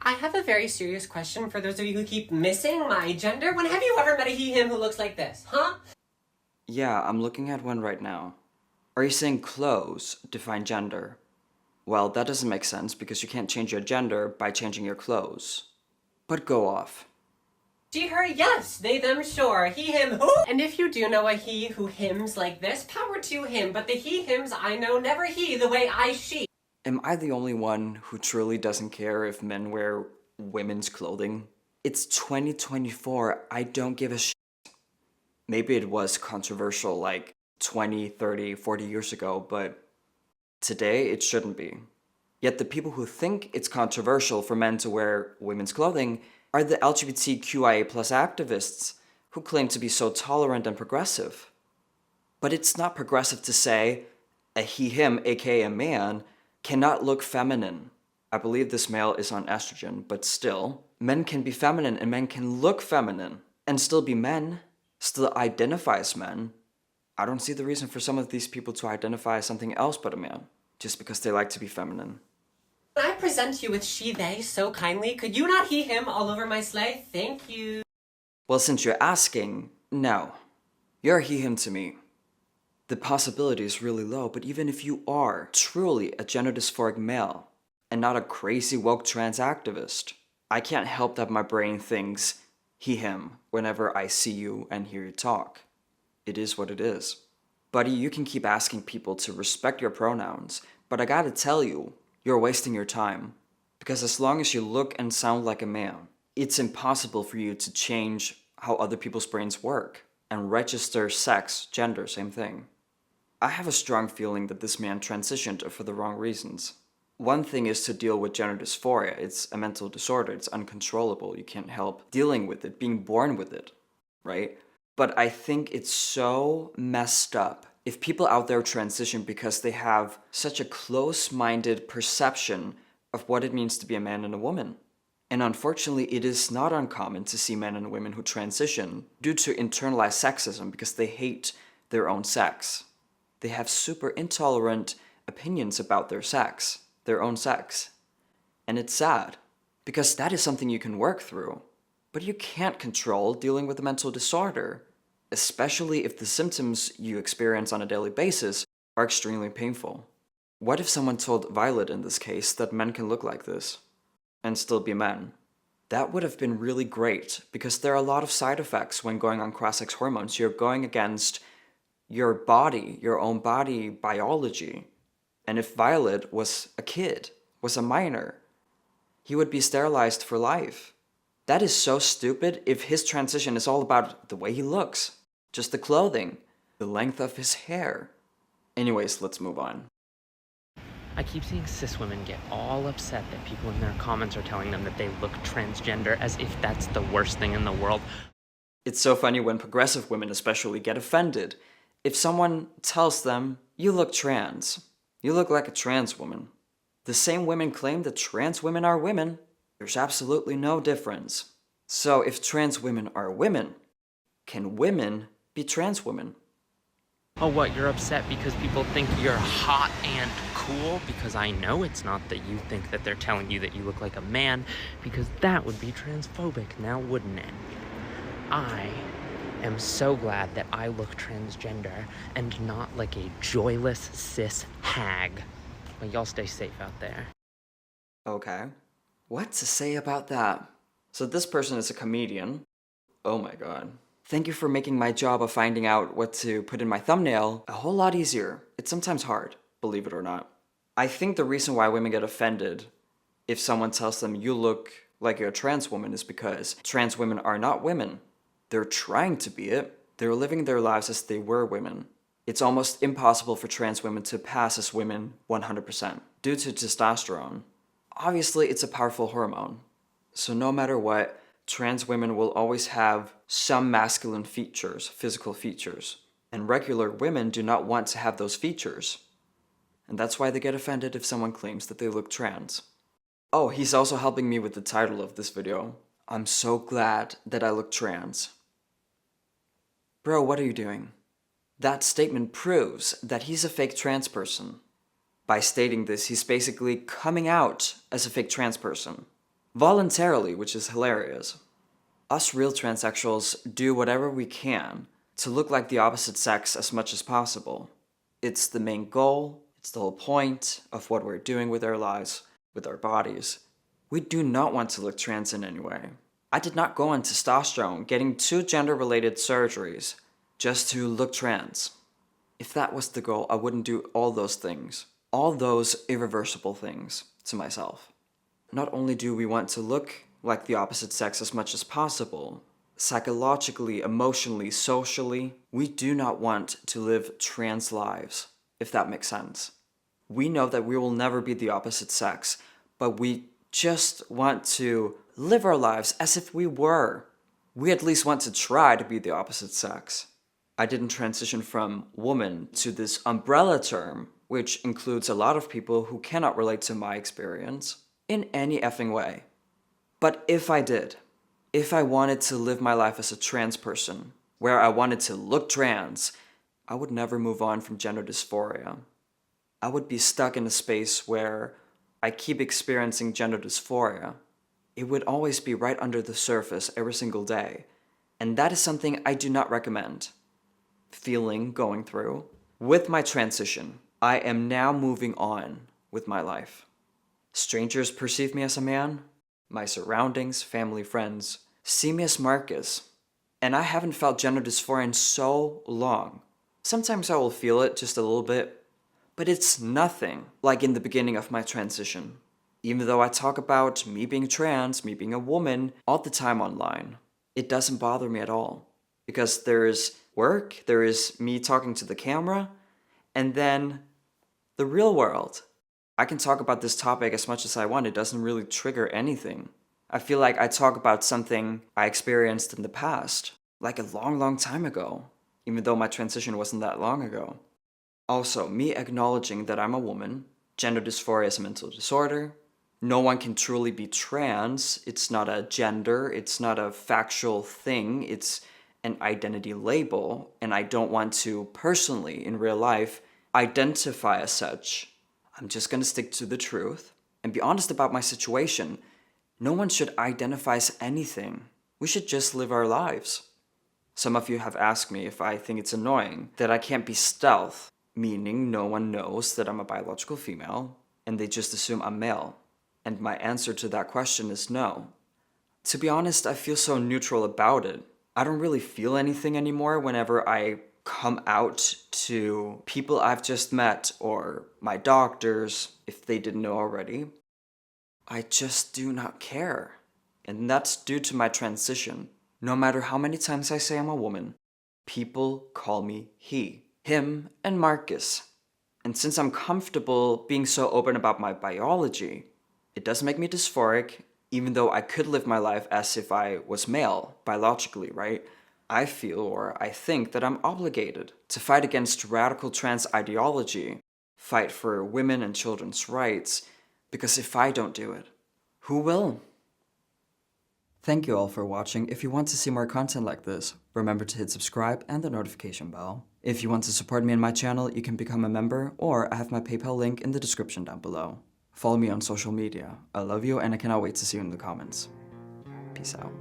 I have a very serious question for those of you who keep missing my gender. When have you ever met a he, him who looks like this, huh? Yeah, I'm looking at one right now. Are you saying clothes define gender? Well, that doesn't make sense because you can't change your gender by changing your clothes. But go off. She, her, yes. They, them, sure. He, him, who? And if you do know a he who hims like this, power to him. But the he, hims I know, never he, the way I, she. Am I the only one who truly doesn't care if men wear women's clothing? It's 2024, I don't give a shit. Maybe it was controversial like 20, 30, 40 years ago, but today it shouldn't be. Yet the people who think it's controversial for men to wear women's clothing are the LGBTQIA+ activists who claim to be so tolerant and progressive. But it's not progressive to say a he, him, aka a man, cannot look feminine. I believe this male is on estrogen, but still, men can be feminine and men can look feminine and still be men, still identify as men. I don't see the reason for some of these people to identify as something else but a man, just because they like to be feminine. When I present you with she, they so kindly, could you not he, him all over my sleigh? Thank you. Well, since you're asking, no. You're a he, him to me. The possibility is really low, but even if you are truly a gender dysphoric male and not a crazy woke trans activist, I can't help that my brain thinks he, him whenever I see you and hear you talk. It is what it is. Buddy, you can keep asking people to respect your pronouns, but I gotta tell you, you're wasting your time. Because as long as you look and sound like a man, it's impossible for you to change how other people's brains work. And register sex, gender, same thing. I have a strong feeling that this man transitioned for the wrong reasons. One thing is to deal with gender dysphoria. It's a mental disorder, it's uncontrollable, you can't help dealing with it, being born with it, right? But I think it's so messed up if people out there transition because they have such a close-minded perception of what it means to be a man and a woman. And unfortunately, it is not uncommon to see men and women who transition due to internalized sexism because they hate their own sex. They have super intolerant opinions about their sex, their own sex. And it's sad, because that is something you can work through. But you can't control dealing with a mental disorder, especially if the symptoms you experience on a daily basis are extremely painful. What if someone told Violet in this case that men can look like this and still be men? That would have been really great, because there are a lot of side effects when going on cross-sex hormones. You're going against your body, your own body biology. And if Violet was a kid, was a minor, he would be sterilized for life. That is so stupid if his transition is all about the way he looks, just the clothing, the length of his hair. Anyways, let's move on. I keep seeing cis women get all upset that people in their comments are telling them that they look transgender, as if that's the worst thing in the world. It's so funny when progressive women especially get offended if someone tells them, you look trans, you look like a trans woman. The same women claim that trans women are women. There's absolutely no difference. So if trans women are women, can women be trans women? Oh, what, you're upset because people think you're hot and cool? Because I know it's not that you think that they're telling you that you look like a man, because that would be transphobic, now wouldn't it? I am so glad that I look transgender and not like a joyless cis hag. Well, y'all stay safe out there. Okay. What to say about that? So this person is a comedian. Oh my god. Thank you for making my job of finding out what to put in my thumbnail a whole lot easier. It's sometimes hard, believe it or not. I think the reason why women get offended if someone tells them you look like you're a trans woman is because trans women are not women. They're trying to be it. They're living their lives as they were women. It's almost impossible for trans women to pass as women 100% due to testosterone. Obviously, it's a powerful hormone. So no matter what, trans women will always have some masculine features, physical features. And regular women do not want to have those features. And that's why they get offended if someone claims that they look trans. Oh, he's also helping me with the title of this video. I'm so glad that I look trans. Bro, what are you doing? That statement proves that he's a fake trans person. By stating this, he's basically coming out as a fake trans person. Voluntarily, which is hilarious. Us real transsexuals do whatever we can to look like the opposite sex as much as possible. It's the main goal, it's the whole point of what we're doing with our lives, with our bodies. We do not want to look trans in any way. I did not go on testosterone getting 2 gender-related surgeries just to look trans. If that was the goal, I wouldn't do all those things, all those irreversible things to myself. Not only do we want to look like the opposite sex as much as possible, psychologically, emotionally, socially, we do not want to live trans lives, if that makes sense. We know that we will never be the opposite sex, but we just want to live our lives as if we were. We at least want to try to be the opposite sex. I didn't transition from woman to this umbrella term, which includes a lot of people who cannot relate to my experience in any effing way. But if I did, if I wanted to live my life as a trans person, where I wanted to look trans, I would never move on from gender dysphoria. I would be stuck in a space where I keep experiencing gender dysphoria. It would always be right under the surface every single day. And that is something I do not recommend. Going through. With my transition, I am now moving on with my life. Strangers perceive me as a man. My surroundings, family, friends, see me as Marcus. And I haven't felt gender dysphoria in so long. Sometimes I will feel it just a little bit, but it's nothing like in the beginning of my transition. Even though I talk about me being trans, me being a woman, all the time online, it doesn't bother me at all. Because there is work, there is me talking to the camera, and then the real world. I can talk about this topic as much as I want, it doesn't really trigger anything. I feel like I talk about something I experienced in the past, like a long, long time ago, even though my transition wasn't that long ago. Also, me acknowledging that I'm a woman, gender dysphoria is a mental disorder, no one can truly be trans, it's not a gender, it's not a factual thing, it's an identity label, and I don't want to personally, in real life, identify as such. I'm just gonna stick to the truth and be honest about my situation. No one should identify as anything. We should just live our lives. Some of you have asked me if I think it's annoying that I can't be stealth, meaning no one knows that I'm a biological female, and they just assume I'm male. And my answer to that question is no. To be honest, I feel so neutral about it. I don't really feel anything anymore whenever I come out to people I've just met or my doctors, if they didn't know already. I just do not care. And that's due to my transition. No matter how many times I say I'm a woman, people call me he, him, and Marcus. And since I'm comfortable being so open about my biology, it doesn't make me dysphoric, even though I could live my life as if I was male, biologically, right? I feel or I think that I'm obligated to fight against radical trans ideology, fight for women and children's rights, because if I don't do it, who will? Thank you all for watching. If you want to see more content like this, remember to hit subscribe and the notification bell. If you want to support me and my channel, you can become a member, or I have my PayPal link in the description down below. Follow me on social media. I love you and I cannot wait to see you in the comments. Peace out.